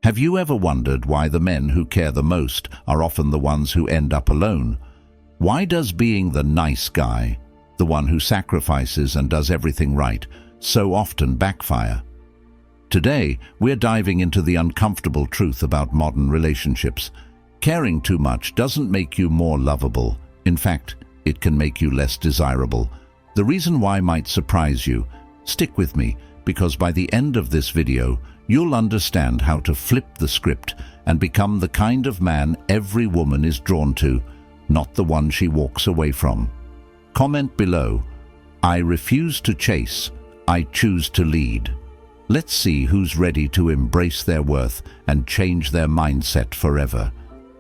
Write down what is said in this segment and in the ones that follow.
Have you ever wondered why the men who care the most are often the ones who end up alone? Why does being the nice guy, the one who sacrifices and does everything right, so often backfire? Today, we're diving into the uncomfortable truth about modern relationships. Caring too much doesn't make you more lovable. In fact, it can make you less desirable. The reason why might surprise you. Stick with me, because by the end of this video, you'll understand how to flip the script and become the kind of man every woman is drawn to, not the one she walks away from. Comment below, "I refuse to chase, I choose to lead." Let's see who's ready to embrace their worth and change their mindset forever.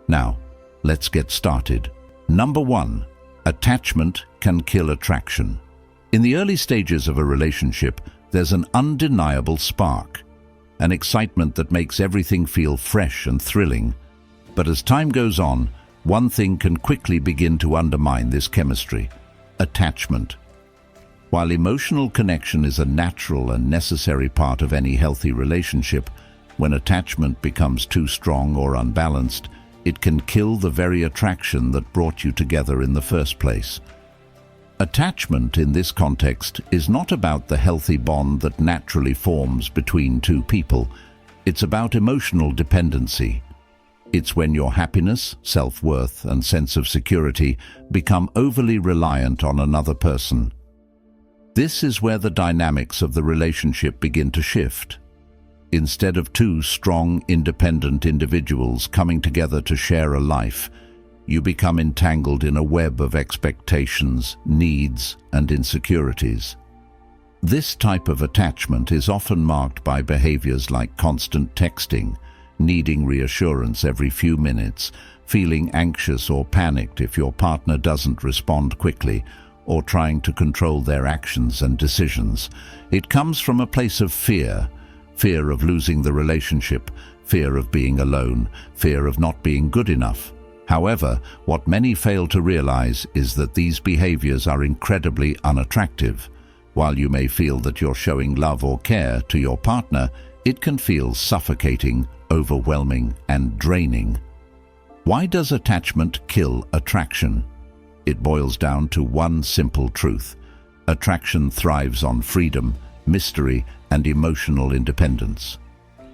Now, let's get started. Number 1. Attachment can kill attraction. In the early stages of a relationship, there's an undeniable spark, an excitement that makes everything feel fresh and thrilling. But as time goes on, one thing can quickly begin to undermine this chemistry: attachment. While emotional connection is a natural and necessary part of any healthy relationship, when attachment becomes too strong or unbalanced, it can kill the very attraction that brought you together in the first place. Attachment in this context is not about the healthy bond that naturally forms between two people. It's about emotional dependency. It's when your happiness, self-worth, and sense of security become overly reliant on another person. This is where the dynamics of the relationship begin to shift. Instead of two strong, independent individuals coming together to share a life, you become entangled in a web of expectations, needs, and insecurities. This type of attachment is often marked by behaviors like constant texting, needing reassurance every few minutes, feeling anxious or panicked if your partner doesn't respond quickly, or trying to control their actions and decisions. It comes from a place of fear of losing the relationship, fear of being alone, fear of not being good enough. However, what many fail to realize is that these behaviors are incredibly unattractive. While you may feel that you're showing love or care to your partner, it can feel suffocating, overwhelming, and draining. Why does attachment kill attraction? It boils down to one simple truth: attraction thrives on freedom, mystery, and emotional independence.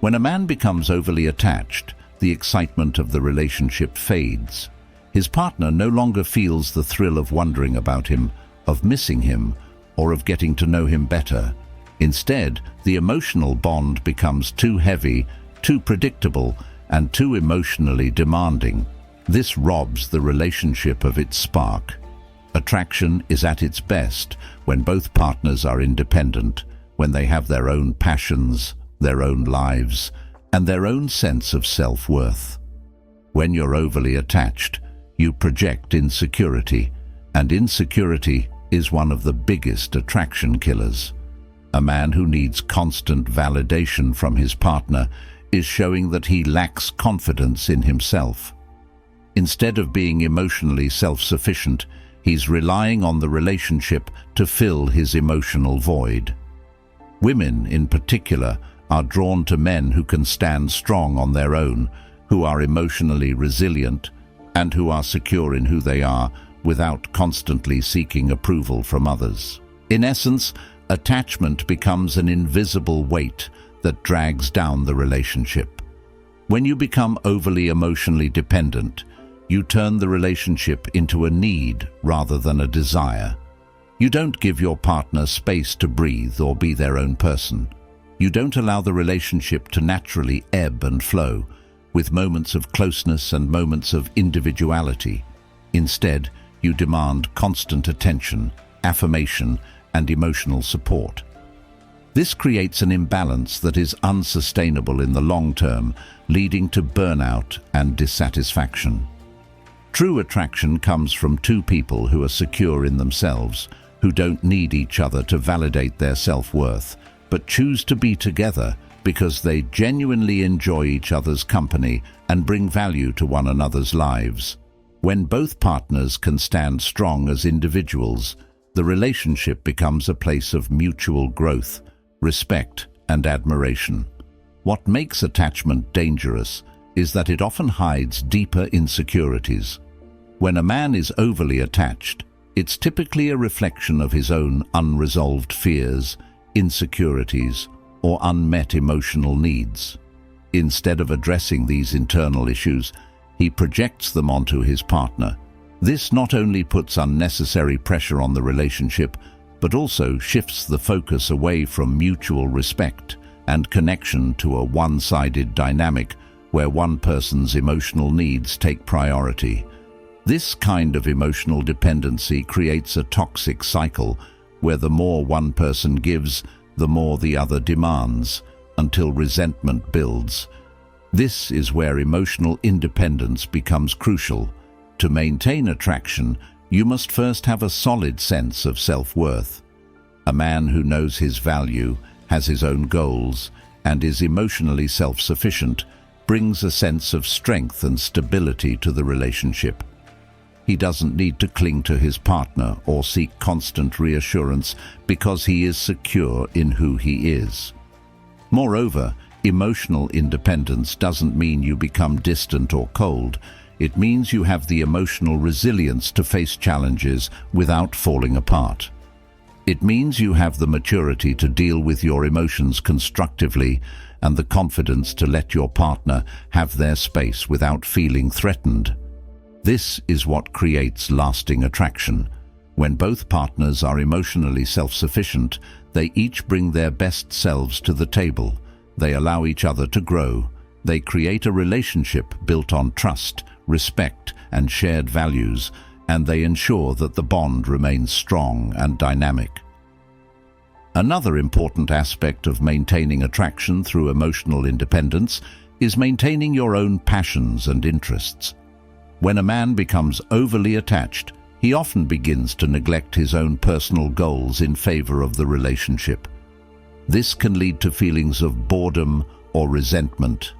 When a man becomes overly attached, the excitement of the relationship fades. His partner no longer feels the thrill of wondering about him, of missing him, or of getting to know him better. Instead, the emotional bond becomes too heavy, too predictable, and too emotionally demanding. This robs the relationship of its spark. Attraction is at its best when both partners are independent, when they have their own passions, their own lives, and their own sense of self-worth. When you're overly attached, you project insecurity, and insecurity is one of the biggest attraction killers. A man who needs constant validation from his partner is showing that he lacks confidence in himself. Instead of being emotionally self-sufficient, he's relying on the relationship to fill his emotional void. Women, in particular, are drawn to men who can stand strong on their own, who are emotionally resilient, and who are secure in who they are without constantly seeking approval from others. In essence, attachment becomes an invisible weight that drags down the relationship. When you become overly emotionally dependent, you turn the relationship into a need rather than a desire. You don't give your partner space to breathe or be their own person. You don't allow the relationship to naturally ebb and flow, with moments of closeness and moments of individuality. Instead, you demand constant attention, affirmation, and emotional support. This creates an imbalance that is unsustainable in the long term, leading to burnout and dissatisfaction. True attraction comes from two people who are secure in themselves, who don't need each other to validate their self-worth, but choose to be together because they genuinely enjoy each other's company and bring value to one another's lives. When both partners can stand strong as individuals, the relationship becomes a place of mutual growth, respect, and admiration. What makes attachment dangerous is that it often hides deeper insecurities. When a man is overly attached, it's typically a reflection of his own unresolved fears, insecurities, or unmet emotional needs. Instead of addressing these internal issues, he projects them onto his partner. This not only puts unnecessary pressure on the relationship, but also shifts the focus away from mutual respect and connection to a one-sided dynamic where one person's emotional needs take priority. This kind of emotional dependency creates a toxic cycle where the more one person gives, the more the other demands, until resentment builds. This is where emotional independence becomes crucial. To maintain attraction, you must first have a solid sense of self-worth. A man who knows his value, has his own goals, and is emotionally self-sufficient brings a sense of strength and stability to the relationship. He doesn't need to cling to his partner or seek constant reassurance because he is secure in who he is. Moreover, emotional independence doesn't mean you become distant or cold. It means you have the emotional resilience to face challenges without falling apart. It means you have the maturity to deal with your emotions constructively and the confidence to let your partner have their space without feeling threatened. This is what creates lasting attraction. When both partners are emotionally self-sufficient, they each bring their best selves to the table. They allow each other to grow. They create a relationship built on trust, respect, and shared values, and they ensure that the bond remains strong and dynamic. Another important aspect of maintaining attraction through emotional independence is maintaining your own passions and interests. When a man becomes overly attached, he often begins to neglect his own personal goals in favor of the relationship. This can lead to feelings of boredom or resentment.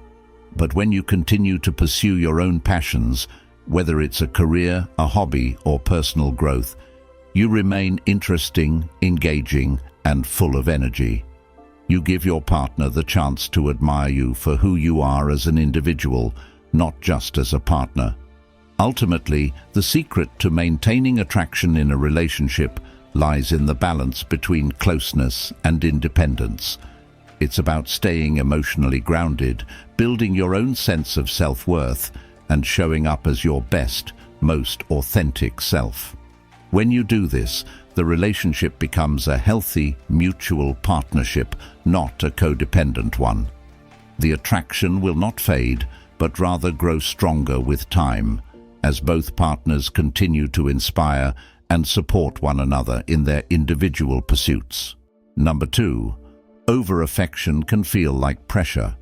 But when you continue to pursue your own passions, whether it's a career, a hobby, or personal growth, you remain interesting, engaging, and full of energy. You give your partner the chance to admire you for who you are as an individual, not just as a partner. Ultimately, the secret to maintaining attraction in a relationship lies in the balance between closeness and independence. It's about staying emotionally grounded, building your own sense of self-worth, and showing up as your best, most authentic self. When you do this, the relationship becomes a healthy, mutual partnership, not a codependent one. The attraction will not fade, but rather grow stronger with time, as both partners continue to inspire and support one another in their individual pursuits. Number 2, over-affection can feel like pressure.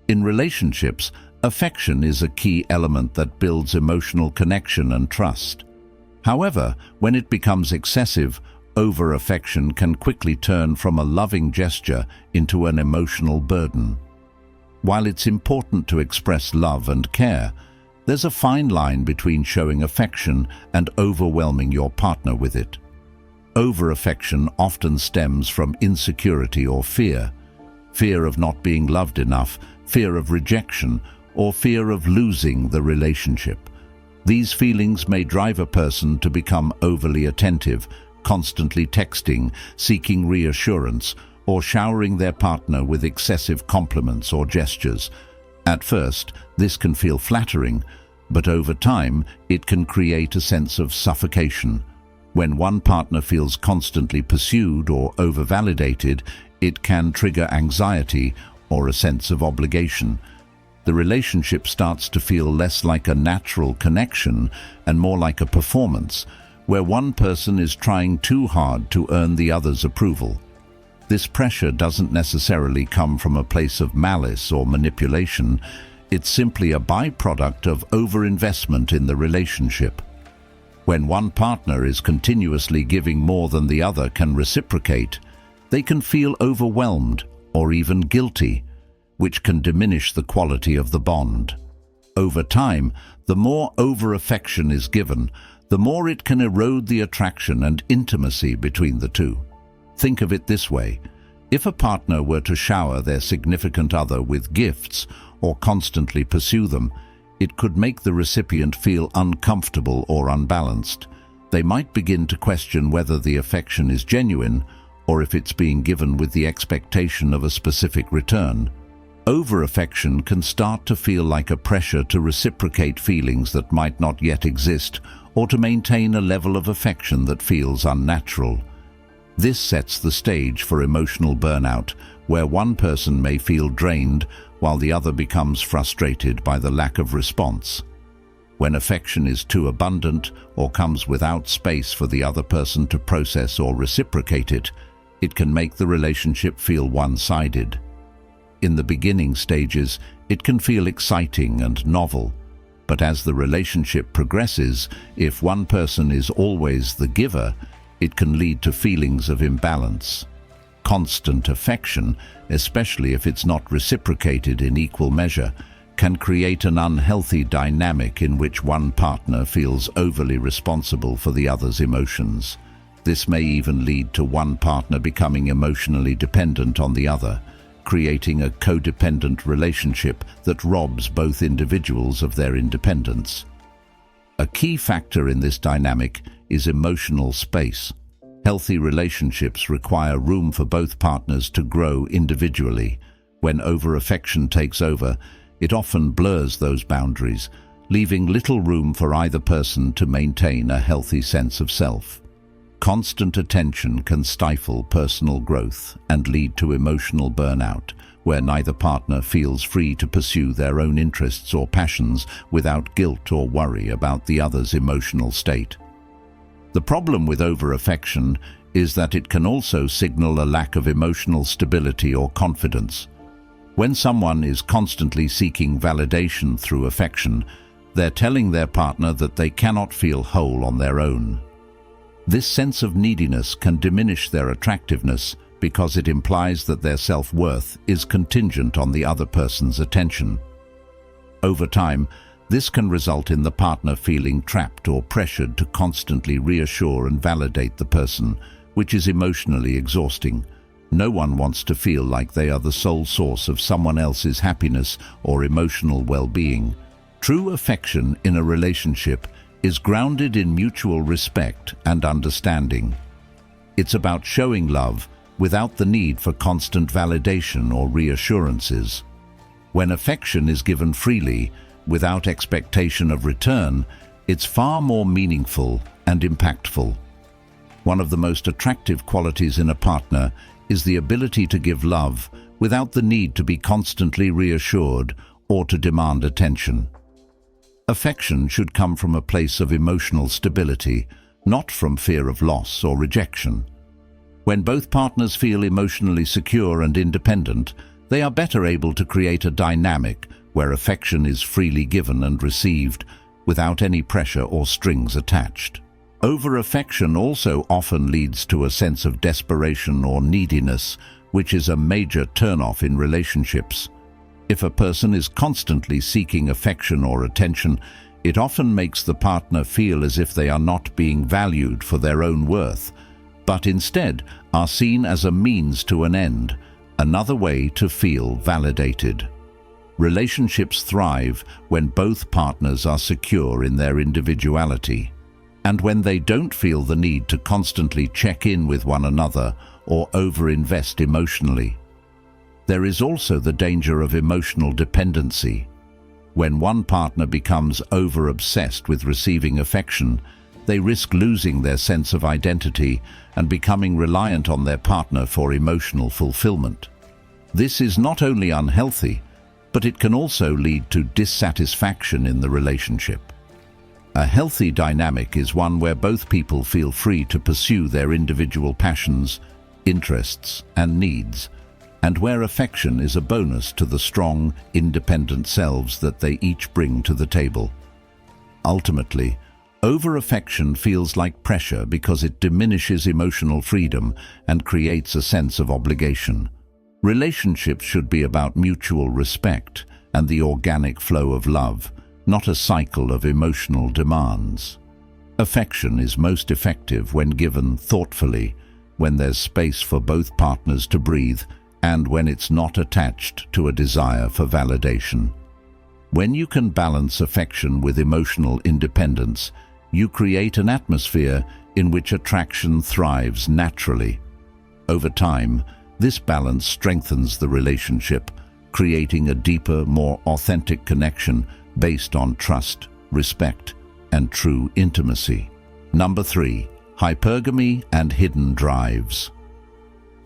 In relationships, affection is a key element that builds emotional connection and trust. However, when it becomes excessive, over-affection can quickly turn from a loving gesture into an emotional burden. While it's important to express love and care, there's a fine line between showing affection and overwhelming your partner with it. Over-affection often stems from insecurity or fear of not being loved enough, fear of rejection, or fear of losing the relationship. These feelings may drive a person to become overly attentive, constantly texting, seeking reassurance, or showering their partner with excessive compliments or gestures. At first, this can feel flattering, but over time, it can create a sense of suffocation. When one partner feels constantly pursued or over-validated, it can trigger anxiety or a sense of obligation. The relationship starts to feel less like a natural connection and more like a performance, where one person is trying too hard to earn the other's approval. This pressure doesn't necessarily come from a place of malice or manipulation. It's simply a byproduct of overinvestment in the relationship. When one partner is continuously giving more than the other can reciprocate, they can feel overwhelmed or even guilty, which can diminish the quality of the bond. Over time, the more over-affection is given, the more it can erode the attraction and intimacy between the two. Think of it this way. If a partner were to shower their significant other with gifts or constantly pursue them, it could make the recipient feel uncomfortable or unbalanced. They might begin to question whether the affection is genuine or if it's being given with the expectation of a specific return. Over-affection can start to feel like a pressure to reciprocate feelings that might not yet exist or to maintain a level of affection that feels unnatural. This sets the stage for emotional burnout, where one person may feel drained while the other becomes frustrated by the lack of response. When affection is too abundant or comes without space for the other person to process or reciprocate it, it can make the relationship feel one-sided. In the beginning stages, it can feel exciting and novel, but as the relationship progresses, if one person is always the giver, it can lead to feelings of imbalance. Constant affection, especially if it's not reciprocated in equal measure, can create an unhealthy dynamic in which one partner feels overly responsible for the other's emotions. This may even lead to one partner becoming emotionally dependent on the other, creating a codependent relationship that robs both individuals of their independence. A key factor in this dynamic is emotional space. Healthy relationships require room for both partners to grow individually. When over-affection takes over, it often blurs those boundaries, leaving little room for either person to maintain a healthy sense of self. Constant attention can stifle personal growth and lead to emotional burnout, where neither partner feels free to pursue their own interests or passions without guilt or worry about the other's emotional state. The problem with over-affection is that it can also signal a lack of emotional stability or confidence. When someone is constantly seeking validation through affection, they're telling their partner that they cannot feel whole on their own. This sense of neediness can diminish their attractiveness because it implies that their self-worth is contingent on the other person's attention. Over time, this can result in the partner feeling trapped or pressured to constantly reassure and validate the person, which is emotionally exhausting. No one wants to feel like they are the sole source of someone else's happiness or emotional well-being. True affection in a relationship is grounded in mutual respect and understanding. It's about showing love without the need for constant validation or reassurances. When affection is given freely, without expectation of return, it's far more meaningful and impactful. One of the most attractive qualities in a partner is the ability to give love without the need to be constantly reassured or to demand attention. Affection should come from a place of emotional stability, not from fear of loss or rejection. When both partners feel emotionally secure and independent, they are better able to create a dynamic where affection is freely given and received without any pressure or strings attached. Over-affection also often leads to a sense of desperation or neediness, which is a major turn-off in relationships. If a person is constantly seeking affection or attention, it often makes the partner feel as if they are not being valued for their own worth, but instead are seen as a means to an end, another way to feel validated. Relationships thrive when both partners are secure in their individuality, and when they don't feel the need to constantly check in with one another or over-invest emotionally. There is also the danger of emotional dependency. When one partner becomes over-obsessed with receiving affection, they risk losing their sense of identity and becoming reliant on their partner for emotional fulfillment. This is not only unhealthy, but it can also lead to dissatisfaction in the relationship. A healthy dynamic is one where both people feel free to pursue their individual passions, interests, and needs, and where affection is a bonus to the strong, independent selves that they each bring to the table. Ultimately, over-affection feels like pressure because it diminishes emotional freedom and creates a sense of obligation. Relationships should be about mutual respect and the organic flow of love, not a cycle of emotional demands. Affection is most effective when given thoughtfully, when there's space for both partners to breathe, and when it's not attached to a desire for validation. When you can balance affection with emotional independence, you create an atmosphere in which attraction thrives naturally. Over time, this balance strengthens the relationship, creating a deeper, more authentic connection based on trust, respect, and true intimacy. Number 3. Hypergamy and hidden drives.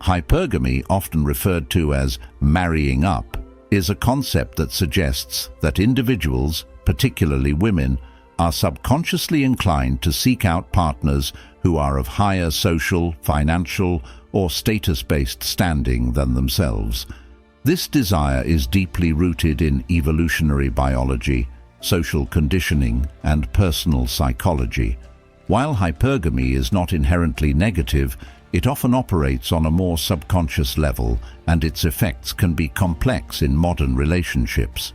Hypergamy, often referred to as marrying up, is a concept that suggests that individuals, particularly women, are subconsciously inclined to seek out partners who are of higher social, financial, or status-based standing than themselves. This desire is deeply rooted in evolutionary biology, social conditioning, and personal psychology. While hypergamy is not inherently negative, it often operates on a more subconscious level, and its effects can be complex in modern relationships.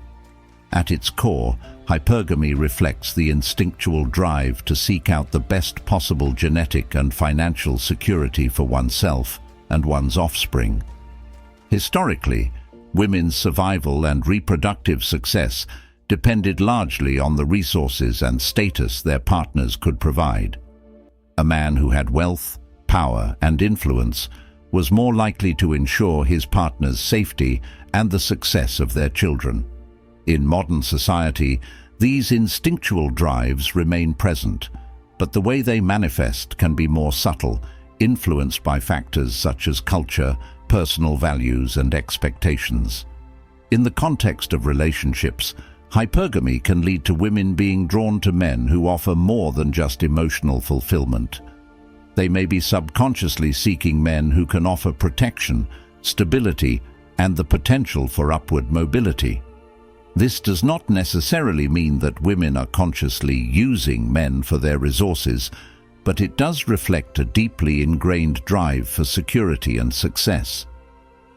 At its core, hypergamy reflects the instinctual drive to seek out the best possible genetic and financial security for oneself and one's offspring. Historically, women's survival and reproductive success depended largely on the resources and status their partners could provide. A man who had wealth, power, and influence was more likely to ensure his partner's safety and the success of their children. In modern society, these instinctual drives remain present, but the way they manifest can be more subtle, influenced by factors such as culture, personal values, and expectations. In the context of relationships, hypergamy can lead to women being drawn to men who offer more than just emotional fulfillment. They may be subconsciously seeking men who can offer protection, stability, and the potential for upward mobility. This does not necessarily mean that women are consciously using men for their resources, but it does reflect a deeply ingrained drive for security and success.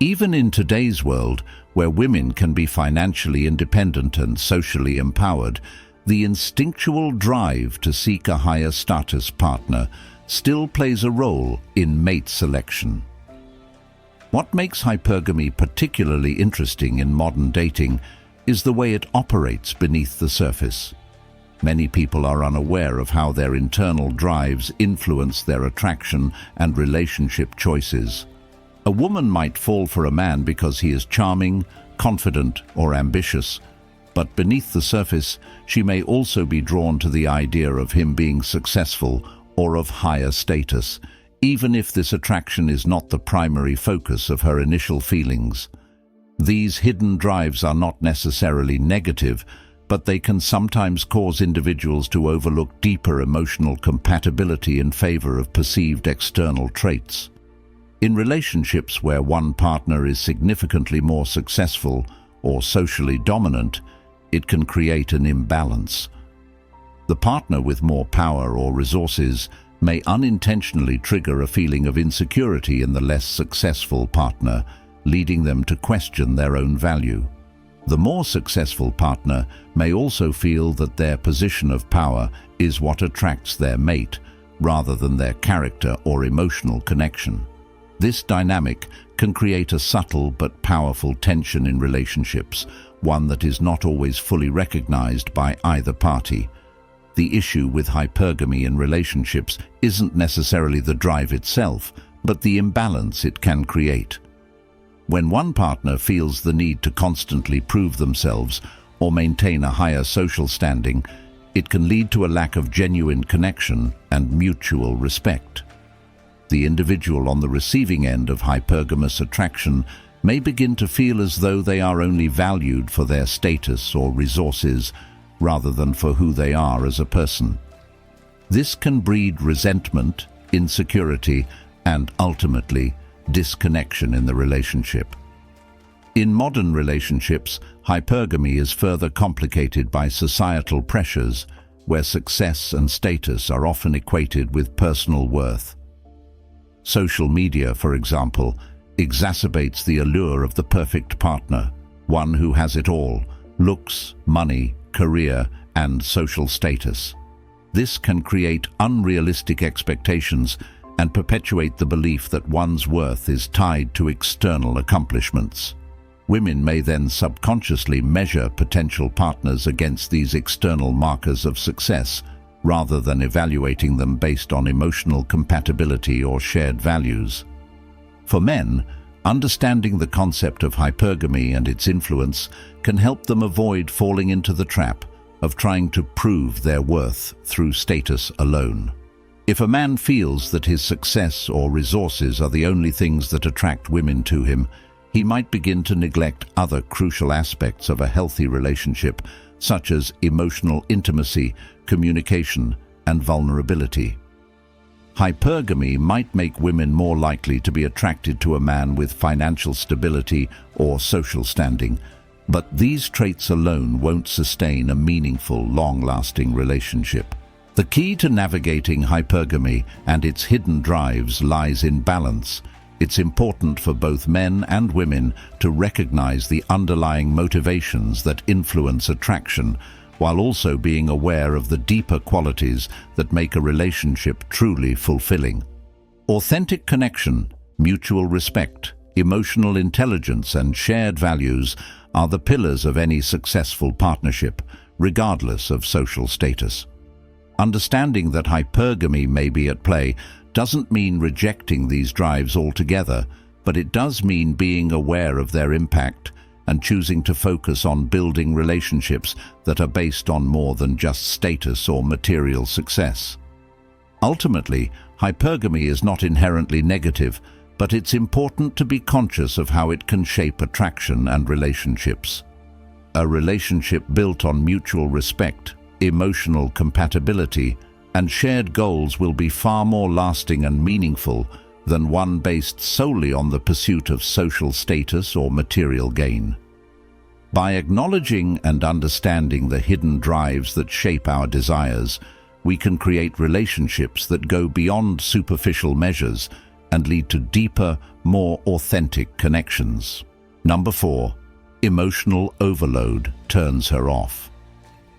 Even in today's world, where women can be financially independent and socially empowered, the instinctual drive to seek a higher status partner still plays a role in mate selection. What makes hypergamy particularly interesting in modern dating is the way it operates beneath the surface. Many people are unaware of how their internal drives influence their attraction and relationship choices. A woman might fall for a man because he is charming, confident, or ambitious, but beneath the surface, she may also be drawn to the idea of him being successful or of higher status, even if this attraction is not the primary focus of her initial feelings. These hidden drives are not necessarily negative, but they can sometimes cause individuals to overlook deeper emotional compatibility in favor of perceived external traits. In relationships where one partner is significantly more successful or socially dominant, it can create an imbalance. The partner with more power or resources may unintentionally trigger a feeling of insecurity in the less successful partner, leading them to question their own value. The more successful partner may also feel that their position of power is what attracts their mate, rather than their character or emotional connection. This dynamic can create a subtle but powerful tension in relationships, one that is not always fully recognized by either party. The issue with hypergamy in relationships isn't necessarily the drive itself, but the imbalance it can create. When one partner feels the need to constantly prove themselves or maintain a higher social standing, it can lead to a lack of genuine connection and mutual respect. The individual on the receiving end of hypergamous attraction may begin to feel as though they are only valued for their status or resources, rather than for who they are as a person. This can breed resentment, insecurity, and ultimately, disconnection in the relationship. In modern relationships, hypergamy is further complicated by societal pressures, where success and status are often equated with personal worth. Social media, for example, exacerbates the allure of the perfect partner, one who has it all: looks, money, career, and social status. This can create unrealistic expectations and perpetuate the belief that one's worth is tied to external accomplishments. Women may then subconsciously measure potential partners against these external markers of success, rather than evaluating them based on emotional compatibility or shared values. For men, understanding the concept of hypergamy and its influence can help them avoid falling into the trap of trying to prove their worth through status alone. If a man feels that his success or resources are the only things that attract women to him, he might begin to neglect other crucial aspects of a healthy relationship, such as emotional intimacy, communication, and vulnerability. Hypergamy might make women more likely to be attracted to a man with financial stability or social standing, but these traits alone won't sustain a meaningful, long-lasting relationship. The key to navigating hypergamy and its hidden drives lies in balance. It's important for both men and women to recognize the underlying motivations that influence attraction, while also being aware of the deeper qualities that make a relationship truly fulfilling. Authentic connection, mutual respect, emotional intelligence, and shared values are the pillars of any successful partnership, regardless of social status. Understanding that hypergamy may be at play doesn't mean rejecting these drives altogether, but it does mean being aware of their impact and choosing to focus on building relationships that are based on more than just status or material success. Ultimately, hypergamy is not inherently negative, but it's important to be conscious of how it can shape attraction and relationships. A relationship built on mutual respect, emotional compatibility, and shared goals will be far more lasting and meaningful than one based solely on the pursuit of social status or material gain. By acknowledging and understanding the hidden drives that shape our desires, we can create relationships that go beyond superficial measures and lead to deeper, more authentic connections. Number 4. Emotional overload turns her off.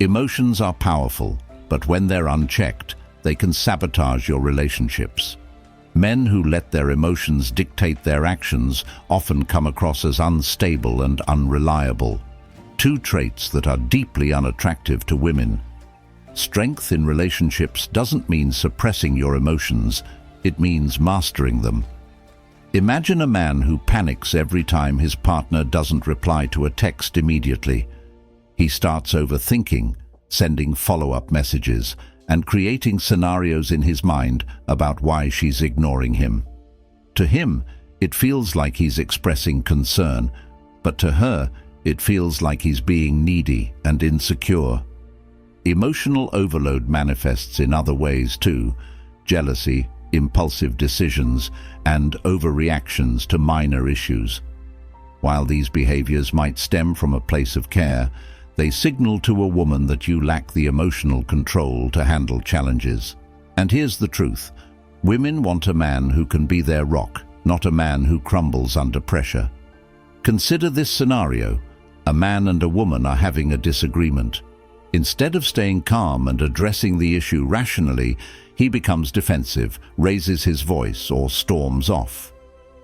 Emotions are powerful, but when they're unchecked, they can sabotage your relationships. Men who let their emotions dictate their actions often come across as unstable and unreliable, two traits that are deeply unattractive to women. Strength in relationships doesn't mean suppressing your emotions, it means mastering them. Imagine a man who panics every time his partner doesn't reply to a text immediately. He starts overthinking, sending follow-up messages, and creating scenarios in his mind about why she's ignoring him. To him, it feels like he's expressing concern, but to her, it feels like he's being needy and insecure. Emotional overload manifests in other ways too: jealousy, impulsive decisions, and overreactions to minor issues. While these behaviors might stem from a place of care, they signal to a woman that you lack the emotional control to handle challenges. And here's the truth: women want a man who can be their rock, not a man who crumbles under pressure. Consider this scenario. A man and a woman are having a disagreement. Instead of staying calm and addressing the issue rationally, he becomes defensive, raises his voice, or storms off.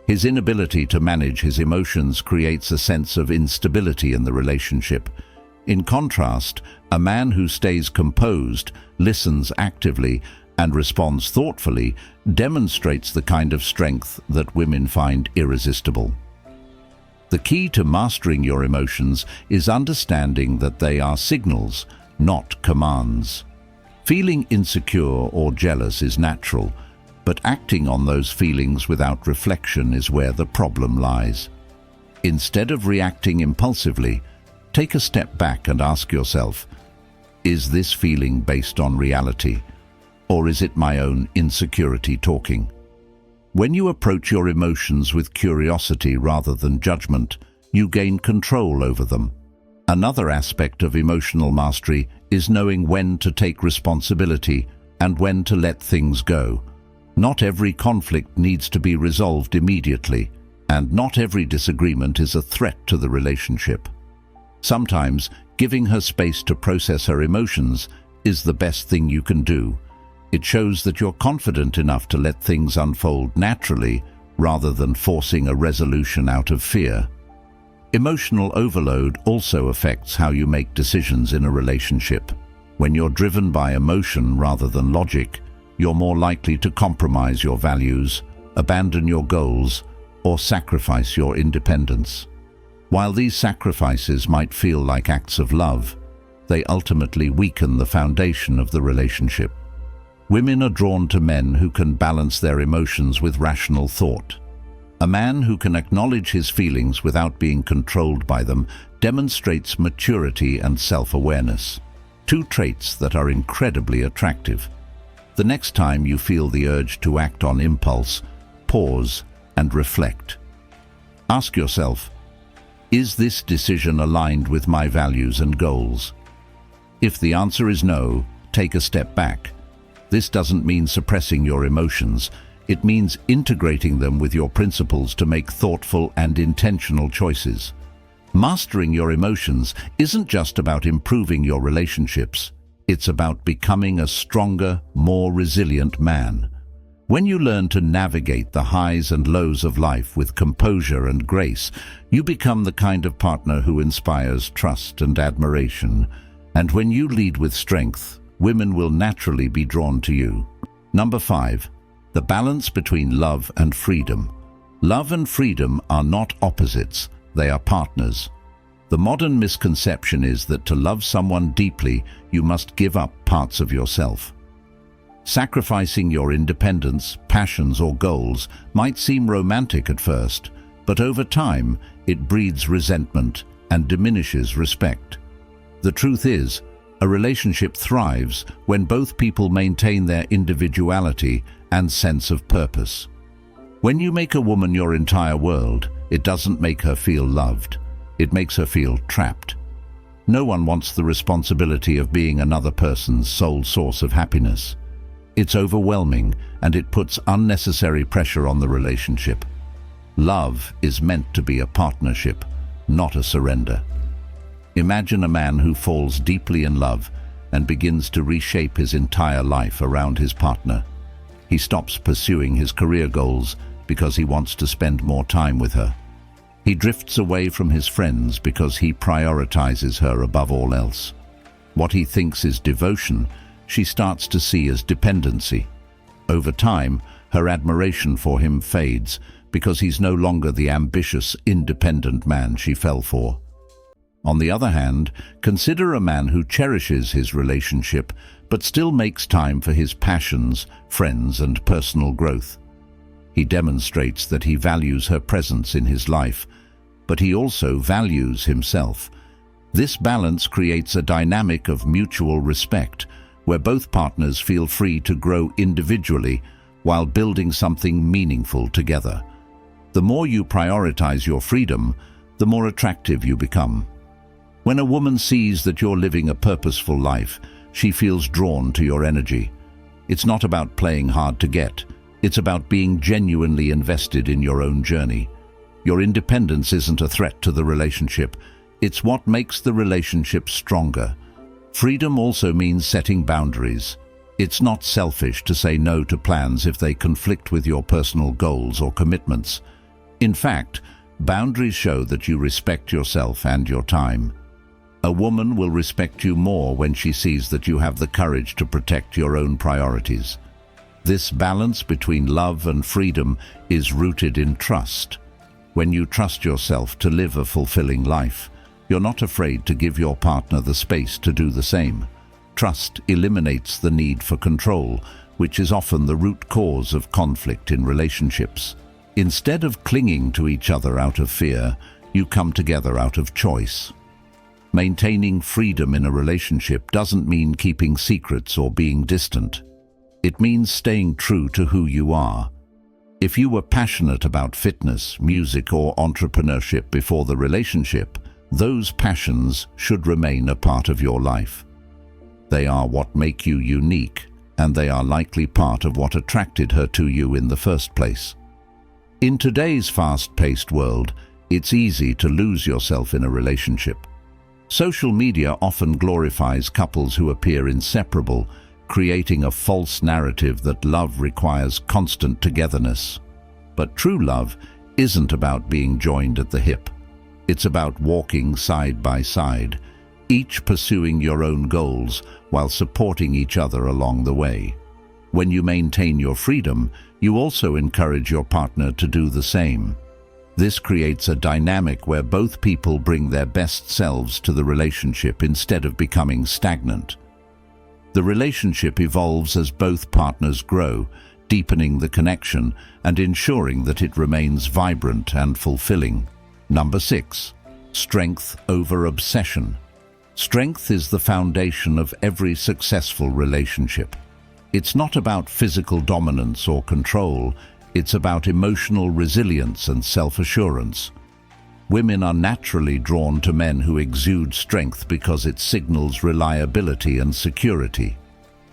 His inability to manage his emotions creates a sense of instability in the relationship. In contrast, a man who stays composed, listens actively, and responds thoughtfully demonstrates the kind of strength that women find irresistible. The key to mastering your emotions is understanding that they are signals, not commands. Feeling insecure or jealous is natural, but acting on those feelings without reflection is where the problem lies. Instead of reacting impulsively, take a step back and ask yourself, is this feeling based on reality, or is it my own insecurity talking? When you approach your emotions with curiosity rather than judgment, you gain control over them. Another aspect of emotional mastery is knowing when to take responsibility and when to let things go. Not every conflict needs to be resolved immediately, and not every disagreement is a threat to the relationship. Sometimes, giving her space to process her emotions is the best thing you can do. It shows that you're confident enough to let things unfold naturally rather than forcing a resolution out of fear. Emotional overload also affects how you make decisions in a relationship. When you're driven by emotion rather than logic, you're more likely to compromise your values, abandon your goals, or sacrifice your independence. While these sacrifices might feel like acts of love, they ultimately weaken the foundation of the relationship. Women are drawn to men who can balance their emotions with rational thought. A man who can acknowledge his feelings without being controlled by them demonstrates maturity and self-awareness, two traits that are incredibly attractive. The next time you feel the urge to act on impulse, pause and reflect. Ask yourself, is this decision aligned with my values and goals? If the answer is no, take a step back. This doesn't mean suppressing your emotions. It means integrating them with your principles to make thoughtful and intentional choices. Mastering your emotions isn't just about improving your relationships. It's about becoming a stronger, more resilient man. When you learn to navigate the highs and lows of life with composure and grace, you become the kind of partner who inspires trust and admiration. And when you lead with strength, women will naturally be drawn to you. Number 5. The balance between love and freedom. Love and freedom are not opposites, they are partners. The modern misconception is that to love someone deeply, you must give up parts of yourself. Sacrificing your independence, passions, or goals might seem romantic at first, but over time, it breeds resentment and diminishes respect. The truth is, a relationship thrives when both people maintain their individuality and sense of purpose. When you make a woman your entire world, it doesn't make her feel loved. It makes her feel trapped. No one wants the responsibility of being another person's sole source of happiness. It's overwhelming, and it puts unnecessary pressure on the relationship. Love is meant to be a partnership, not a surrender. Imagine a man who falls deeply in love and begins to reshape his entire life around his partner. He stops pursuing his career goals because he wants to spend more time with her. He drifts away from his friends because he prioritizes her above all else. What he thinks is devotion, she starts to see as dependency. Over time, her admiration for him fades because he's no longer the ambitious, independent man she fell for. On the other hand, consider a man who cherishes his relationship but still makes time for his passions, friends, and personal growth. He demonstrates that he values her presence in his life, but he also values himself. This balance creates a dynamic of mutual respect, where both partners feel free to grow individually while building something meaningful together. The more you prioritize your freedom, the more attractive you become. When a woman sees that you're living a purposeful life, she feels drawn to your energy. It's not about playing hard to get. It's about being genuinely invested in your own journey. Your independence isn't a threat to the relationship. It's what makes the relationship stronger. Freedom also means setting boundaries. It's not selfish to say no to plans if they conflict with your personal goals or commitments. In fact, boundaries show that you respect yourself and your time. A woman will respect you more when she sees that you have the courage to protect your own priorities. This balance between love and freedom is rooted in trust. When you trust yourself to live a fulfilling life, you're not afraid to give your partner the space to do the same. Trust eliminates the need for control, which is often the root cause of conflict in relationships. Instead of clinging to each other out of fear, you come together out of choice. Maintaining freedom in a relationship doesn't mean keeping secrets or being distant. It means staying true to who you are. If you were passionate about fitness, music, or entrepreneurship before the relationship, those passions should remain a part of your life. They are what make you unique, and they are likely part of what attracted her to you in the first place. In today's fast-paced world, it's easy to lose yourself in a relationship. Social media often glorifies couples who appear inseparable, creating a false narrative that love requires constant togetherness. But true love isn't about being joined at the hip. It's about walking side by side, each pursuing your own goals while supporting each other along the way. When you maintain your freedom, you also encourage your partner to do the same. This creates a dynamic where both people bring their best selves to the relationship instead of becoming stagnant. The relationship evolves as both partners grow, deepening the connection and ensuring that it remains vibrant and fulfilling. Number 6. Strength over obsession. Strength is the foundation of every successful relationship. It's not about physical dominance or control, it's about emotional resilience and self-assurance. Women are naturally drawn to men who exude strength because it signals reliability and security.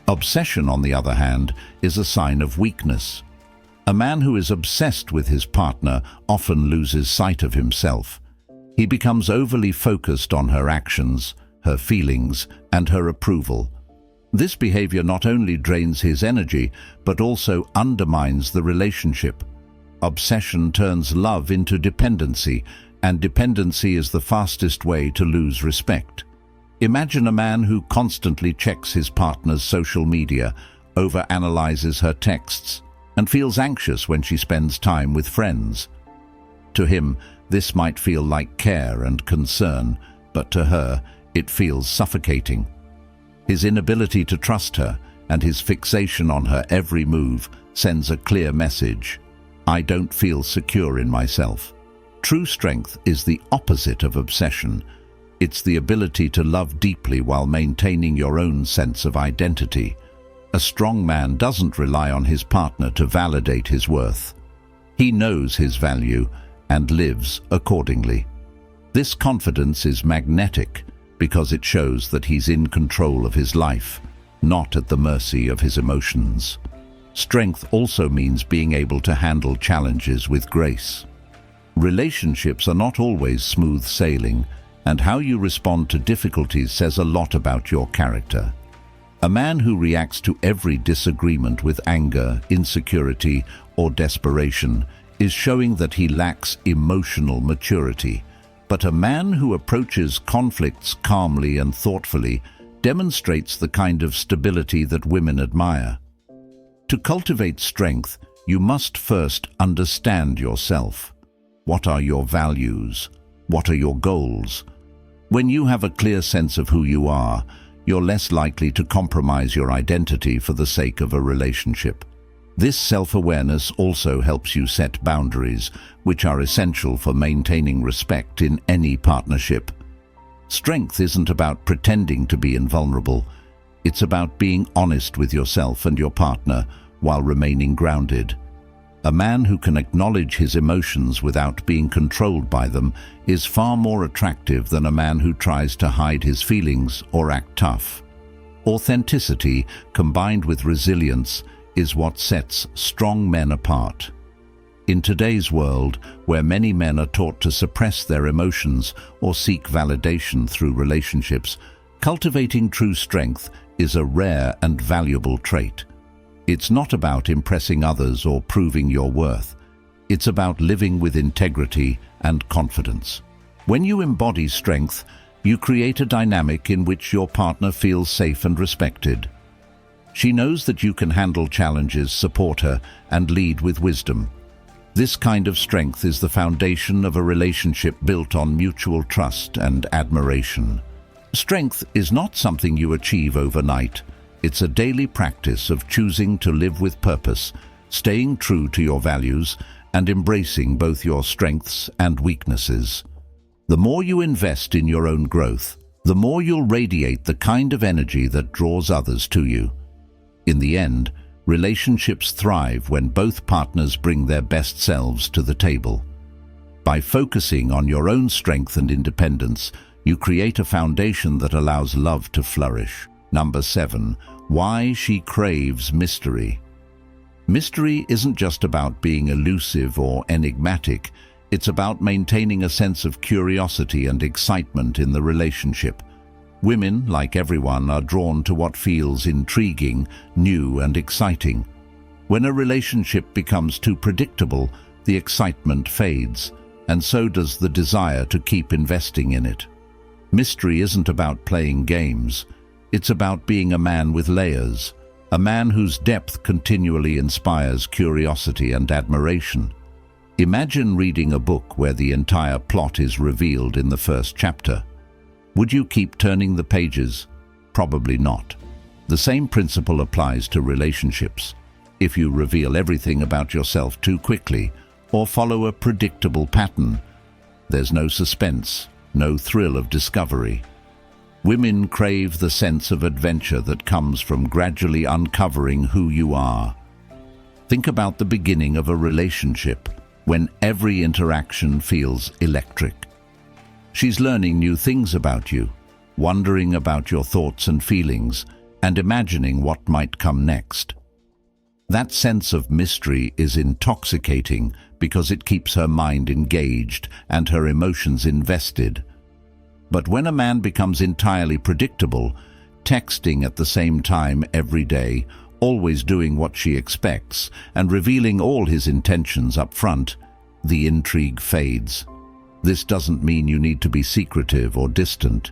Obsession, on the other hand, is a sign of weakness. A man who is obsessed with his partner often loses sight of himself. He becomes overly focused on her actions, her feelings, and her approval. This behavior not only drains his energy, but also undermines the relationship. Obsession turns love into dependency, and dependency is the fastest way to lose respect. Imagine a man who constantly checks his partner's social media, overanalyzes her texts, and feels anxious when she spends time with friends. To him, this might feel like care and concern, but to her, it feels suffocating. His inability to trust her and his fixation on her every move sends a clear message: I don't feel secure in myself. True strength is the opposite of obsession. It's the ability to love deeply while maintaining your own sense of identity. A strong man doesn't rely on his partner to validate his worth. He knows his value and lives accordingly. This confidence is magnetic because it shows that he's in control of his life, not at the mercy of his emotions. Strength also means being able to handle challenges with grace. Relationships are not always smooth sailing, and how you respond to difficulties says a lot about your character. A man who reacts to every disagreement with anger, insecurity, or desperation is showing that he lacks emotional maturity. But a man who approaches conflicts calmly and thoughtfully demonstrates the kind of stability that women admire. To cultivate strength, you must first understand yourself. What are your values? What are your goals? When you have a clear sense of who you are, you're less likely to compromise your identity for the sake of a relationship. This self-awareness also helps you set boundaries, which are essential for maintaining respect in any partnership. Strength isn't about pretending to be invulnerable. It's about being honest with yourself and your partner while remaining grounded. A man who can acknowledge his emotions without being controlled by them is far more attractive than a man who tries to hide his feelings or act tough. Authenticity, combined with resilience, is what sets strong men apart. In today's world, where many men are taught to suppress their emotions or seek validation through relationships, cultivating true strength is a rare and valuable trait. It's not about impressing others or proving your worth. It's about living with integrity and confidence. When you embody strength, you create a dynamic in which your partner feels safe and respected. She knows that you can handle challenges, support her, and lead with wisdom. This kind of strength is the foundation of a relationship built on mutual trust and admiration. Strength is not something you achieve overnight. It's a daily practice of choosing to live with purpose, staying true to your values, and embracing both your strengths and weaknesses. The more you invest in your own growth, the more you'll radiate the kind of energy that draws others to you. In the end, relationships thrive when both partners bring their best selves to the table. By focusing on your own strength and independence, you create a foundation that allows love to flourish. Number 7. Why she craves mystery. Mystery isn't just about being elusive or enigmatic. It's about maintaining a sense of curiosity and excitement in the relationship. Women, like everyone, are drawn to what feels intriguing, new and exciting. When a relationship becomes too predictable, the excitement fades, and so does the desire to keep investing in it. Mystery isn't about playing games. It's about being a man with layers, a man whose depth continually inspires curiosity and admiration. Imagine reading a book where the entire plot is revealed in the first chapter. Would you keep turning the pages? Probably not. The same principle applies to relationships. If you reveal everything about yourself too quickly or follow a predictable pattern, there's no suspense, no thrill of discovery. Women crave the sense of adventure that comes from gradually uncovering who you are. Think about the beginning of a relationship, when every interaction feels electric. She's learning new things about you, wondering about your thoughts and feelings, and imagining what might come next. That sense of mystery is intoxicating because it keeps her mind engaged and her emotions invested. But when a man becomes entirely predictable, texting at the same time every day, always doing what she expects, and revealing all his intentions up front, the intrigue fades. This doesn't mean you need to be secretive or distant.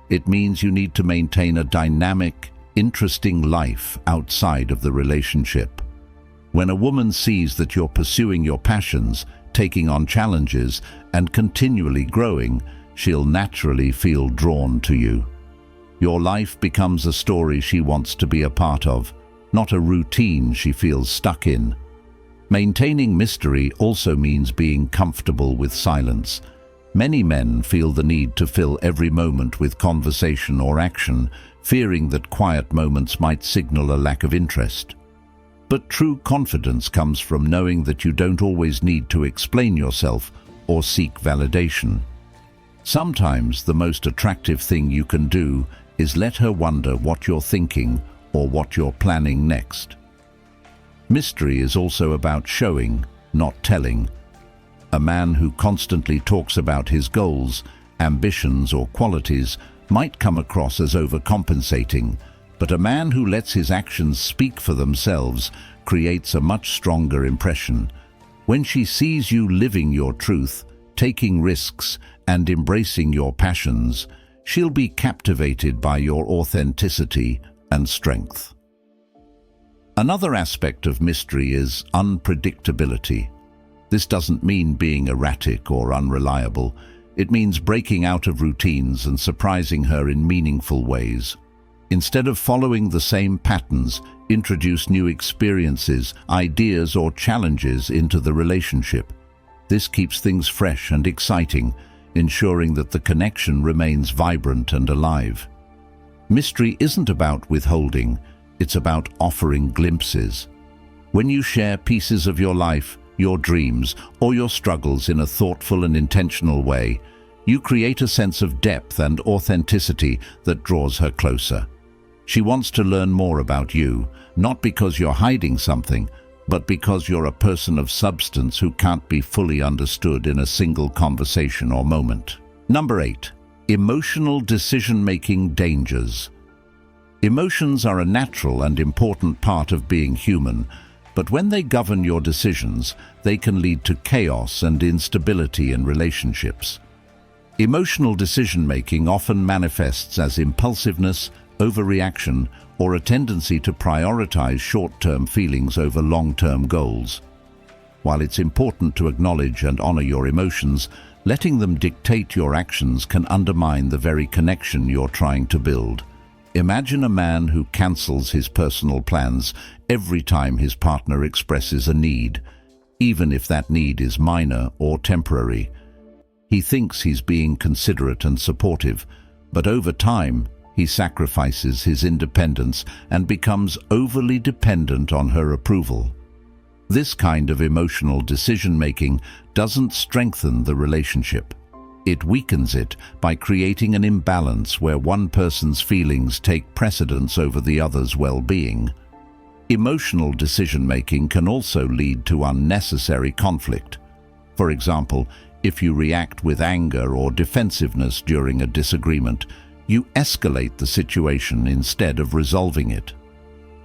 It means you need to maintain a dynamic, interesting life outside of the relationship. When a woman sees that you're pursuing your passions, taking on challenges, and continually growing, she'll naturally feel drawn to you. Your life becomes a story she wants to be a part of, not a routine she feels stuck in. Maintaining mystery also means being comfortable with silence. Many men feel the need to fill every moment with conversation or action, fearing that quiet moments might signal a lack of interest. But true confidence comes from knowing that you don't always need to explain yourself or seek validation. Sometimes the most attractive thing you can do is let her wonder what you're thinking or what you're planning next. Mystery is also about showing, not telling. A man who constantly talks about his goals, ambitions, or qualities might come across as overcompensating, but a man who lets his actions speak for themselves creates a much stronger impression. When she sees you living your truth, taking risks, and embracing your passions, she'll be captivated by your authenticity and strength. Another aspect of mystery is unpredictability. This doesn't mean being erratic or unreliable. It means breaking out of routines and surprising her in meaningful ways. Instead of following the same patterns, introduce new experiences, ideas, or challenges into the relationship. This keeps things fresh and exciting, ensuring that the connection remains vibrant and alive. Mystery isn't about withholding, it's about offering glimpses. When you share pieces of your life, your dreams, or your struggles in a thoughtful and intentional way, you create a sense of depth and authenticity that draws her closer. She wants to learn more about you, not because you're hiding something, but because you're a person of substance who can't be fully understood in a single conversation or moment. Number 8. Emotional decision-making dangers. Emotions are a natural and important part of being human, but when they govern your decisions, they can lead to chaos and instability in relationships. Emotional decision-making often manifests as impulsiveness, overreaction, or a tendency to prioritize short-term feelings over long-term goals. While it's important to acknowledge and honor your emotions, letting them dictate your actions can undermine the very connection you're trying to build. Imagine a man who cancels his personal plans every time his partner expresses a need, even if that need is minor or temporary. He thinks he's being considerate and supportive, but over time, he sacrifices his independence and becomes overly dependent on her approval. This kind of emotional decision-making doesn't strengthen the relationship. It weakens it by creating an imbalance where one person's feelings take precedence over the other's well-being. Emotional decision-making can also lead to unnecessary conflict. For example, if you react with anger or defensiveness during a disagreement, You escalate the situation instead of resolving it.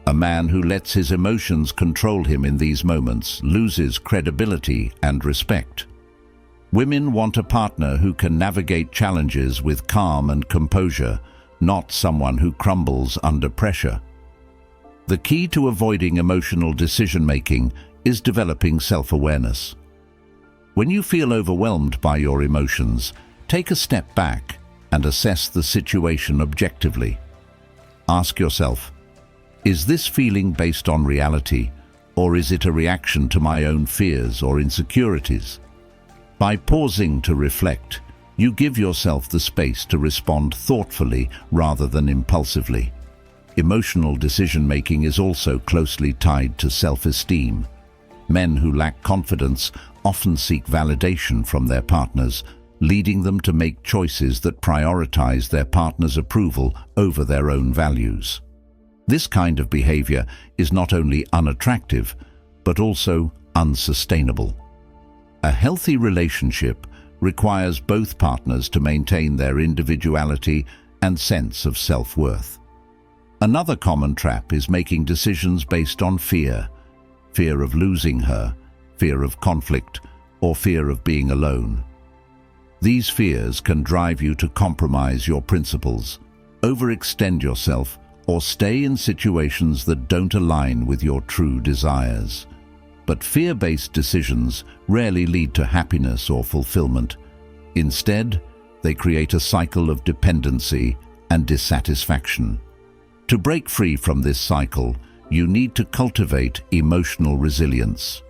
A man who lets his emotions control him in these moments loses credibility and respect. Women want a partner who can navigate challenges with calm and composure, not someone who crumbles under pressure. The key to avoiding emotional decision-making is developing self-awareness. When you feel overwhelmed by your emotions, take a step back and assess the situation objectively. Ask yourself, is this feeling based on reality, or is it a reaction to my own fears or insecurities? By pausing to reflect, you give yourself the space to respond thoughtfully rather than impulsively. Emotional decision-making is also closely tied to self-esteem. Men who lack confidence often seek validation from their partners, leading them to make choices that prioritize their partner's approval over their own values. This kind of behavior is not only unattractive, but also unsustainable. A healthy relationship requires both partners to maintain their individuality and sense of self-worth. Another common trap is making decisions based on fear. Fear of losing her, fear of conflict, or fear of being alone. These fears can drive you to compromise your principles, overextend yourself, or stay in situations that don't align with your true desires. But fear-based decisions rarely lead to happiness or fulfillment. Instead, they create a cycle of dependency and dissatisfaction. To break free from this cycle, you need to cultivate emotional resilience.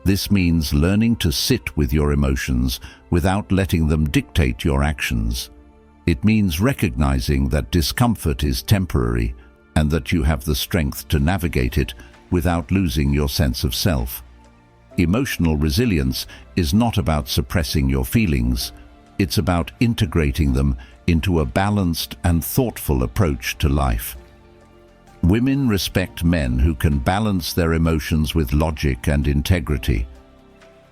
This means learning to sit with your emotions without letting them dictate your actions. It means recognizing that discomfort is temporary and that you have the strength to navigate it without losing your sense of self. Emotional resilience is not about suppressing your feelings. It's about integrating them into a balanced and thoughtful approach to life. Women respect men who can balance their emotions with logic and integrity.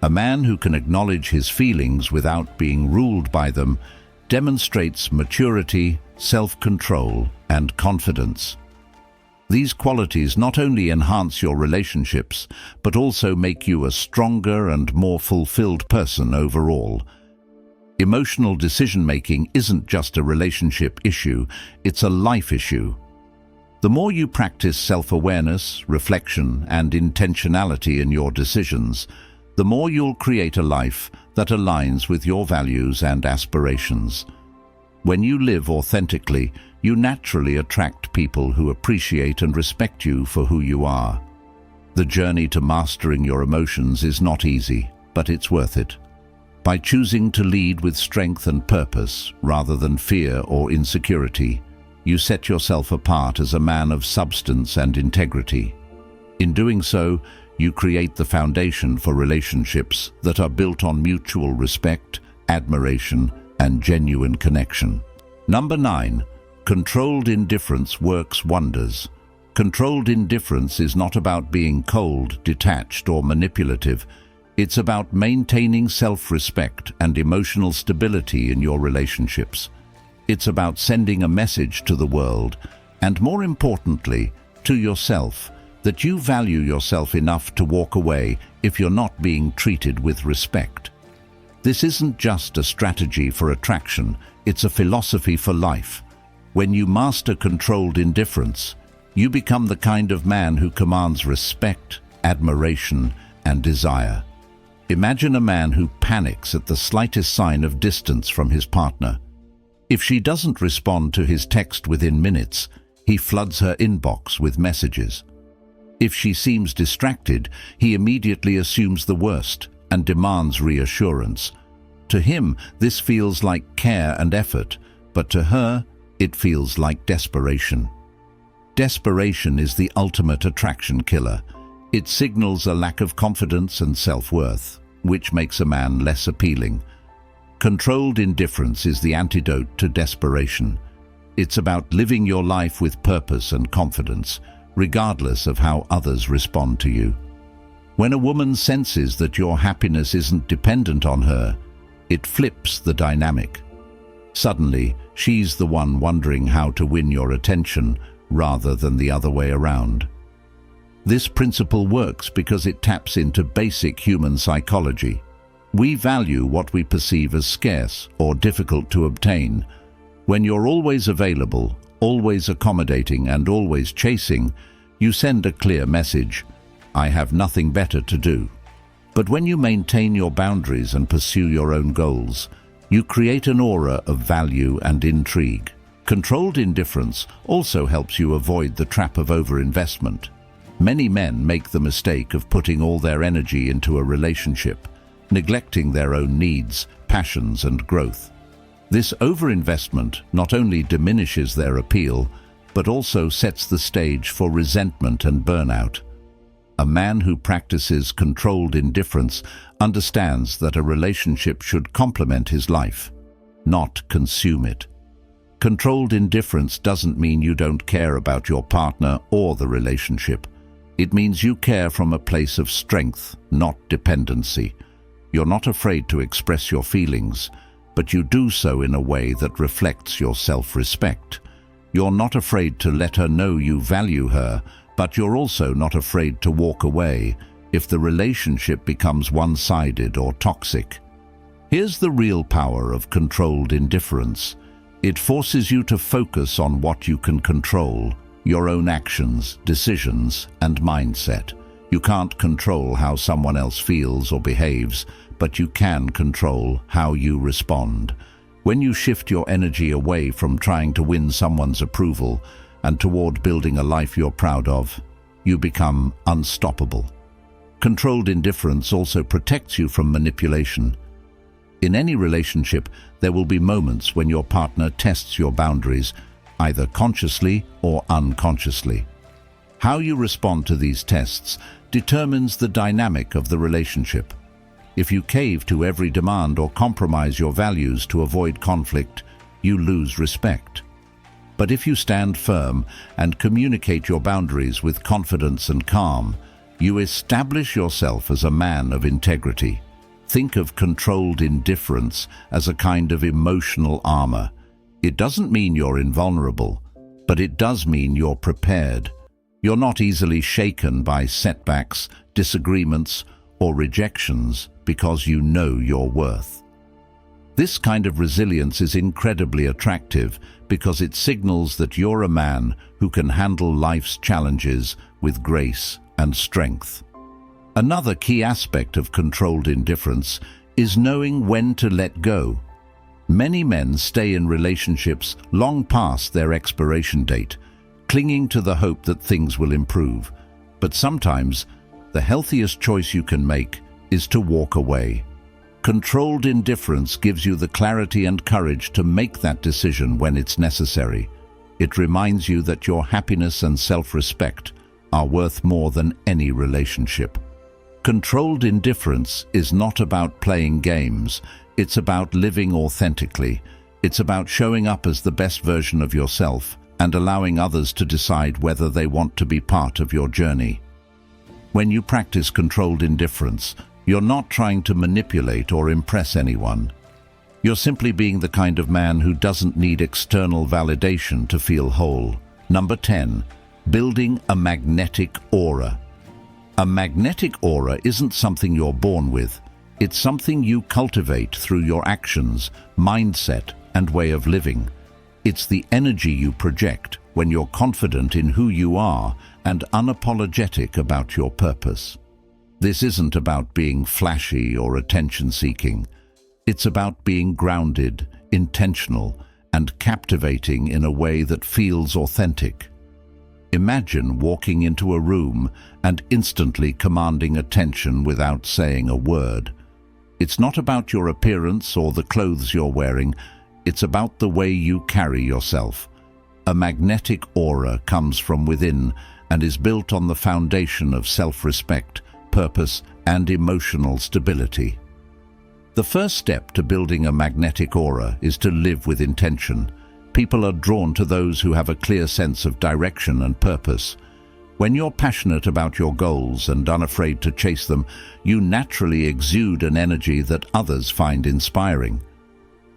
A man who can acknowledge his feelings without being ruled by them demonstrates maturity, self-control, and confidence. These qualities not only enhance your relationships, but also make you a stronger and more fulfilled person overall. Emotional decision-making isn't just a relationship issue, it's a life issue. The more you practice self-awareness, reflection, and intentionality in your decisions, the more you'll create a life that aligns with your values and aspirations. When you live authentically, you naturally attract people who appreciate and respect you for who you are. The journey to mastering your emotions is not easy, but it's worth it. By choosing to lead with strength and purpose rather than fear or insecurity, you set yourself apart as a man of substance and integrity. In doing so, you create the foundation for relationships that are built on mutual respect, admiration, and genuine connection. Number 9. Controlled indifference works wonders. Controlled indifference is not about being cold, detached, or manipulative. It's about maintaining self-respect and emotional stability in your relationships. It's about sending a message to the world, and more importantly, to yourself, that you value yourself enough to walk away if you're not being treated with respect. This isn't just a strategy for attraction, it's a philosophy for life. When you master controlled indifference, you become the kind of man who commands respect, admiration, and desire. Imagine a man who panics at the slightest sign of distance from his partner. If she doesn't respond to his text within minutes, he floods her inbox with messages. If she seems distracted, he immediately assumes the worst and demands reassurance. To him, this feels like care and effort, but to her, it feels like desperation. Desperation is the ultimate attraction killer. It signals a lack of confidence and self-worth, which makes a man less appealing. Controlled indifference is the antidote to desperation. It's about living your life with purpose and confidence, regardless of how others respond to you. When a woman senses that your happiness isn't dependent on her, it flips the dynamic. Suddenly, she's the one wondering how to win your attention rather than the other way around. This principle works because it taps into basic human psychology. We value what we perceive as scarce or difficult to obtain. When you're always available, always accommodating, and always chasing, you send a clear message: I have nothing better to do. But when you maintain your boundaries and pursue your own goals, you create an aura of value and intrigue. Controlled indifference also helps you avoid the trap of overinvestment. Many men make the mistake of putting all their energy into a relationship, neglecting their own needs, passions, and growth. This overinvestment not only diminishes their appeal, but also sets the stage for resentment and burnout. A man who practices controlled indifference understands that a relationship should complement his life, not consume it. Controlled indifference doesn't mean you don't care about your partner or the relationship. It means you care from a place of strength, not dependency. You're not afraid to express your feelings, but you do so in a way that reflects your self-respect. You're not afraid to let her know you value her, but you're also not afraid to walk away if the relationship becomes one-sided or toxic. Here's the real power of controlled indifference. It forces you to focus on what you can control: your own actions, decisions, and mindset. You can't control how someone else feels or behaves, but you can control how you respond. When you shift your energy away from trying to win someone's approval and toward building a life you're proud of, you become unstoppable. Controlled indifference also protects you from manipulation. In any relationship, there will be moments when your partner tests your boundaries, either consciously or unconsciously. How you respond to these tests determines the dynamic of the relationship. If you cave to every demand or compromise your values to avoid conflict, you lose respect. But if you stand firm and communicate your boundaries with confidence and calm, you establish yourself as a man of integrity. Think of controlled indifference as a kind of emotional armor. It doesn't mean you're invulnerable, but it does mean you're prepared. You're not easily shaken by setbacks, disagreements, or rejections because you know your worth. This kind of resilience is incredibly attractive because it signals that you're a man who can handle life's challenges with grace and strength. Another key aspect of controlled indifference is knowing when to let go. Many men stay in relationships long past their expiration date, clinging to the hope that things will improve. But sometimes, the healthiest choice you can make is to walk away. Controlled indifference gives you the clarity and courage to make that decision when it's necessary. It reminds you that your happiness and self-respect are worth more than any relationship. Controlled indifference is not about playing games. It's about living authentically. It's about showing up as the best version of yourself and allowing others to decide whether they want to be part of your journey. When you practice controlled indifference, you're not trying to manipulate or impress anyone. You're simply being the kind of man who doesn't need external validation to feel whole. Number 10. Building a magnetic aura. A magnetic aura isn't something you're born with. It's something you cultivate through your actions, mindset, and way of living. It's the energy you project when you're confident in who you are and unapologetic about your purpose. This isn't about being flashy or attention-seeking. It's about being grounded, intentional, and captivating in a way that feels authentic. Imagine walking into a room and instantly commanding attention without saying a word. It's not about your appearance or the clothes you're wearing. It's about the way you carry yourself. A magnetic aura comes from within and is built on the foundation of self-respect, purpose, and emotional stability. The first step to building a magnetic aura is to live with intention. People are drawn to those who have a clear sense of direction and purpose. When you're passionate about your goals and unafraid to chase them, you naturally exude an energy that others find inspiring.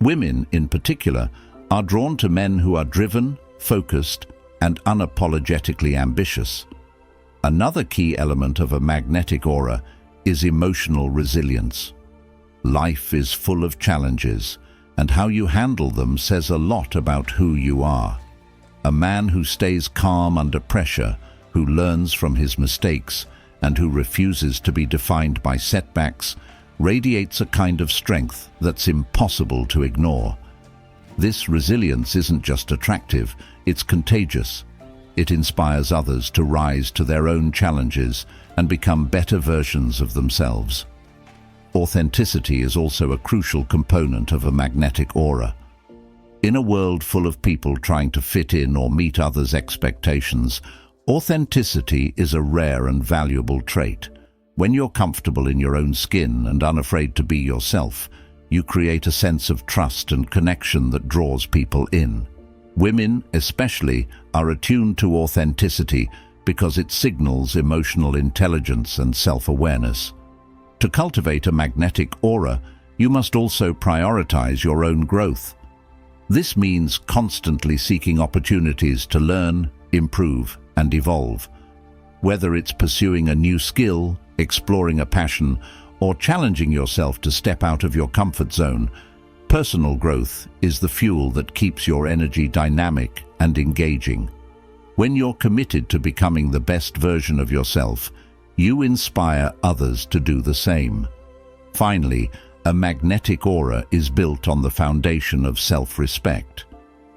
Women, in particular, are drawn to men who are driven, focused, and unapologetically ambitious. Another key element of a magnetic aura is emotional resilience. Life is full of challenges, and how you handle them says a lot about who you are. A man who stays calm under pressure, who learns from his mistakes, and who refuses to be defined by setbacks, radiates a kind of strength that's impossible to ignore. This resilience isn't just attractive, it's contagious. It inspires others to rise to their own challenges and become better versions of themselves. Authenticity is also a crucial component of a magnetic aura. In a world full of people trying to fit in or meet others' expectations, authenticity is a rare and valuable trait. When you're comfortable in your own skin and unafraid to be yourself, you create a sense of trust and connection that draws people in. Women, especially, are attuned to authenticity because it signals emotional intelligence and self-awareness. To cultivate a magnetic aura, you must also prioritize your own growth. This means constantly seeking opportunities to learn, improve, and evolve. Whether it's pursuing a new skill, exploring a passion, or challenging yourself to step out of your comfort zone, personal growth is the fuel that keeps your energy dynamic and engaging. When you're committed to becoming the best version of yourself, you inspire others to do the same. Finally, a magnetic aura is built on the foundation of self-respect.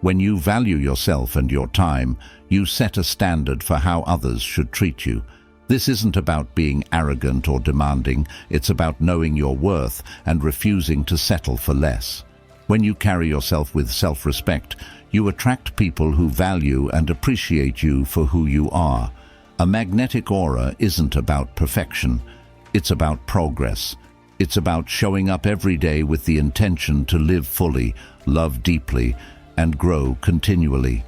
When you value yourself and your time, you set a standard for how others should treat you. This isn't about being arrogant or demanding, it's about knowing your worth and refusing to settle for less. When you carry yourself with self-respect, you attract people who value and appreciate you for who you are. A magnetic aura isn't about perfection, it's about progress. It's about showing up every day with the intention to live fully, love deeply, and grow continually.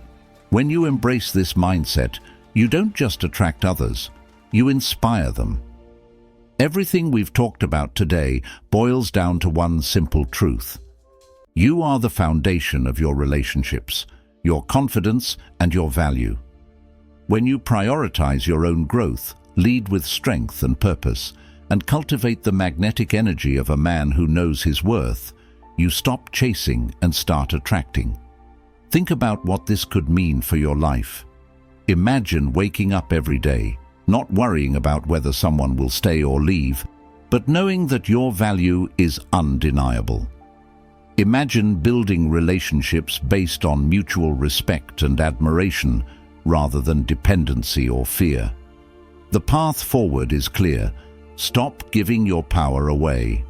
When you embrace this mindset, you don't just attract others, you inspire them. Everything we've talked about today boils down to one simple truth. You are the foundation of your relationships, your confidence, and your value. When you prioritize your own growth, lead with strength and purpose, and cultivate the magnetic energy of a man who knows his worth, you stop chasing and start attracting. Think about what this could mean for your life. Imagine waking up every day, not worrying about whether someone will stay or leave, but knowing that your value is undeniable. Imagine building relationships based on mutual respect and admiration rather than dependency or fear. The path forward is clear. Stop giving your power away.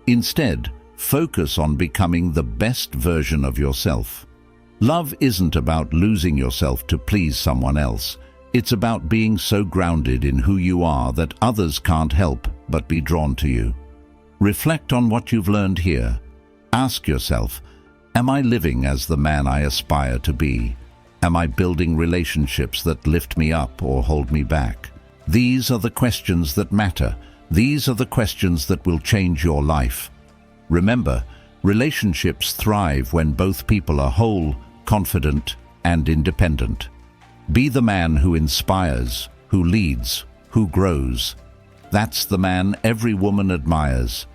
Instead, focus on becoming the best version of yourself. Love isn't about losing yourself to please someone else. It's about being so grounded in who you are that others can't help but be drawn to you. Reflect on what you've learned here. Ask yourself, am I living as the man I aspire to be? Am I building relationships that lift me up or hold me back? These are the questions that matter. These are the questions that will change your life. Remember, relationships thrive when both people are whole, confident, and independent. Be the man who inspires, who leads, who grows. That's the man every woman admires,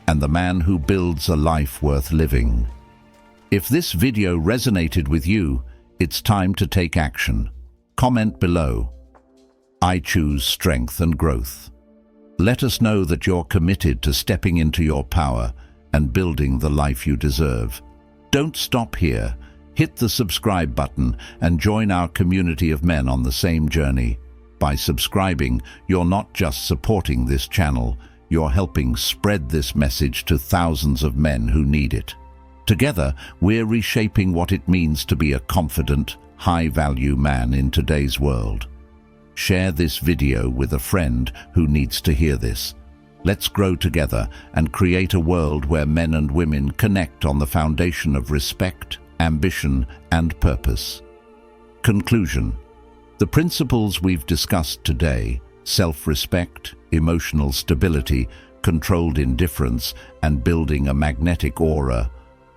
and the man who builds a life worth living. If this video resonated with you, it's time to take action. Comment below. I choose strength and growth. Let us know that you're committed to stepping into your power and building the life you deserve. Don't stop here. Hit the subscribe button and join our community of men on the same journey. By subscribing, you're not just supporting this channel, you're helping spread this message to thousands of men who need it. Together, we're reshaping what it means to be a confident, high-value man in today's world. Share this video with a friend who needs to hear this. Let's grow together and create a world where men and women connect on the foundation of respect, ambition, and purpose. Conclusion. The principles we've discussed today, self-respect, emotional stability, controlled indifference, and building a magnetic aura,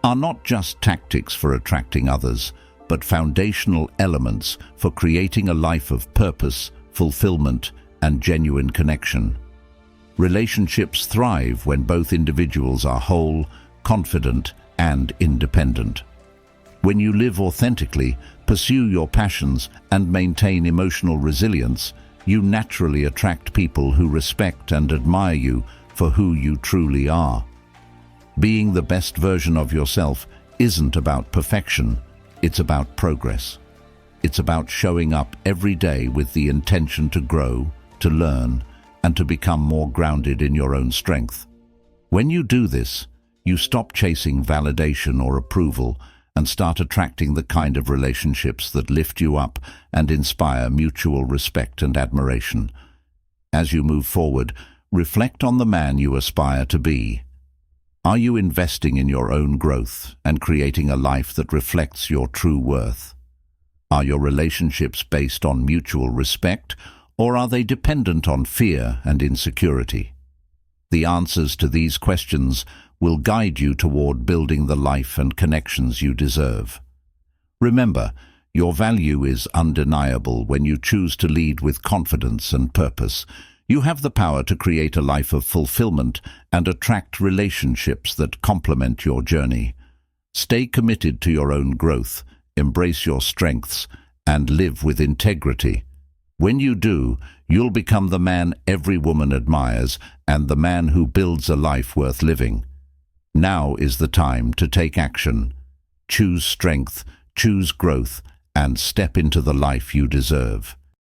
are not just tactics for attracting others, but foundational elements for creating a life of purpose, fulfillment, and genuine connection. Relationships thrive when both individuals are whole, confident, and independent. When you live authentically, pursue your passions, and maintain emotional resilience, you naturally attract people who respect and admire you for who you truly are. Being the best version of yourself isn't about perfection, it's about progress. It's about showing up every day with the intention to grow, to learn, and to become more grounded in your own strength. When you do this, you stop chasing validation or approval and start attracting the kind of relationships that lift you up and inspire mutual respect and admiration. As you move forward, reflect on the man you aspire to be. Are you investing in your own growth and creating a life that reflects your true worth? Are your relationships based on mutual respect, or are they dependent on fear and insecurity? The answers to these questions will guide you toward building the life and connections you deserve. Remember, your value is undeniable when you choose to lead with confidence and purpose. You have the power to create a life of fulfillment and attract relationships that complement your journey. Stay committed to your own growth, embrace your strengths, and live with integrity. When you do, you'll become the man every woman admires and the man who builds a life worth living. Now is the time to take action. Choose strength, choose growth, and step into the life you deserve.